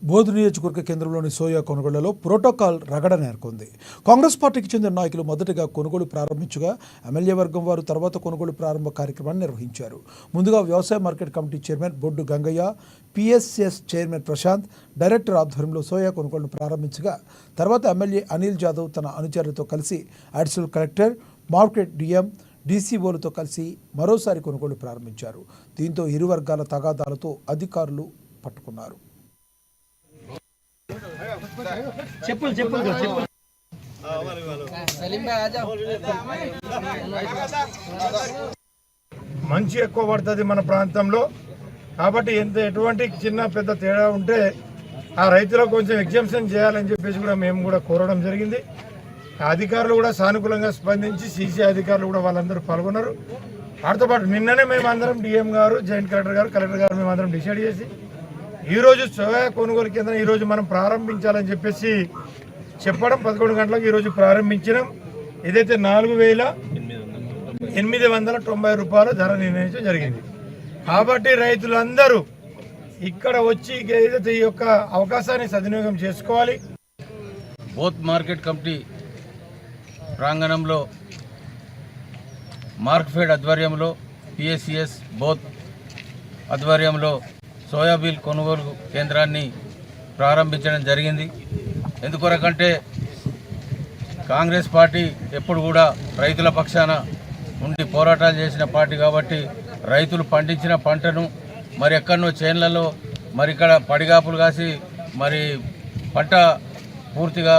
బోధ్ నియోజకవర్గ కేంద్రంలోని soya కొనుగోళ్లలో protocol రగడ నేర్కొంది. కాంగ్రెస్ పార్టీకి చెందిన నాయకులు మొదటగా కొనుగోలు ప్రారంభించగా ఎమ్మెల్యే వర్గం వారు తర్వాత కొనుగోలు ప్రారంభ కార్యక్రమాన్ని నిర్వహించారు. ముందుగా వ్యవసాయ market committee chairman Boddu Gangaiah, PSS chairman Prashanth, director ఆధ్వర్యంలో సోయా కొనుగోలును ప్రారంభించగా తర్వాత ఎమ్మెల్యే అనిల్ జాదవ్ తన అనుచరులతో కలిసి అడిషనల్ కలెక్టర్, మార్కెట్ డిఎం, డీసీఓలతో కలిసి మరోసారి కొనుగోలు ప్రారంభించారు. దీంతో ఇరు వర్గాల తగాదాలతో అధికారులు పట్టుకున్నారు. మంచి ఎక్కువ పడుతుంది మన ప్రాంతంలో కాబట్టి ఎటువంటి చిన్న పెద్ద తేడా ఉంటే ఆ రైతులకు కొంచెం ఎగ్జామ్షన్ చేయాలని చెప్పేసి కూడా మేము కూడా కోరడం జరిగింది. అధికారులు కూడా సానుకూలంగా స్పందించి సీసీ అధికారులు కూడా వాళ్ళందరూ పాల్గొన్నారు. వాటితో పాటు నిన్ననే మేమందరం డిఎం గారు, జాయింట్ కలెక్టర్ గారు, కలెక్టర్ గారు మేమందరం డిసైడ్ చేసి ఈరోజు సోయా కొనుగోలు కేంద్రం ఈరోజు మనం ప్రారంభించాలని చెప్పేసి చెప్పడం 11 గంటలకు ఈరోజు ప్రారంభించినాం. ఏదైతే 4,890 రూపాయలు ధర నిర్ణయించడం జరిగింది. కాబట్టి రైతులందరూ ఇక్కడ వచ్చి ఏదైతే ఈ యొక్క అవకాశాన్ని సద్వినియోగం చేసుకోవాలి. బోత్ మార్కెట్ కమిటీ ప్రాంగణంలో మార్క్ఫెడ్ ఆధ్వర్యంలో, పిఎస్సిఎస్ బోత్ ఆధ్వర్యంలో సోయాబీన్ కొనుగోలు కేంద్రాన్ని ప్రారంభించడం జరిగింది. ఎందుకొరకంటే కాంగ్రెస్ పార్టీ ఎప్పుడు కూడా రైతుల పక్షాన ఉండి పోరాటాలు చేసిన పార్టీ కాబట్టి రైతులు పండించిన పంటను మరి ఎక్కడనో చేన్లలో మరి ఇక్కడ పడిగాపులు కాసి మరి పంట పూర్తిగా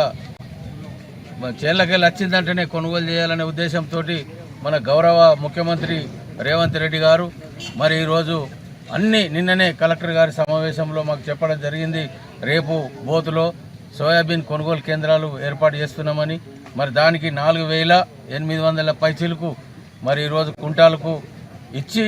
చేన్లకెళ్ళి వచ్చిందంటేనే కొనుగోలు చేయాలనే ఉద్దేశంతో మన గౌరవ ముఖ్యమంత్రి రేవంత్ రెడ్డి గారు మరి ఈరోజు నిన్ననే కలెక్టర్ గారి సమావేశంలో మాకు చెప్పడం జరిగింది. రేపు బోతులో సోయాబీన్ కొనుగోలు కేంద్రాలు ఏర్పాటు చేస్తున్నామని, మరి దానికి 4,800 పైచీలకు మరి ఈరోజు కుంటాలకు ఇచ్చి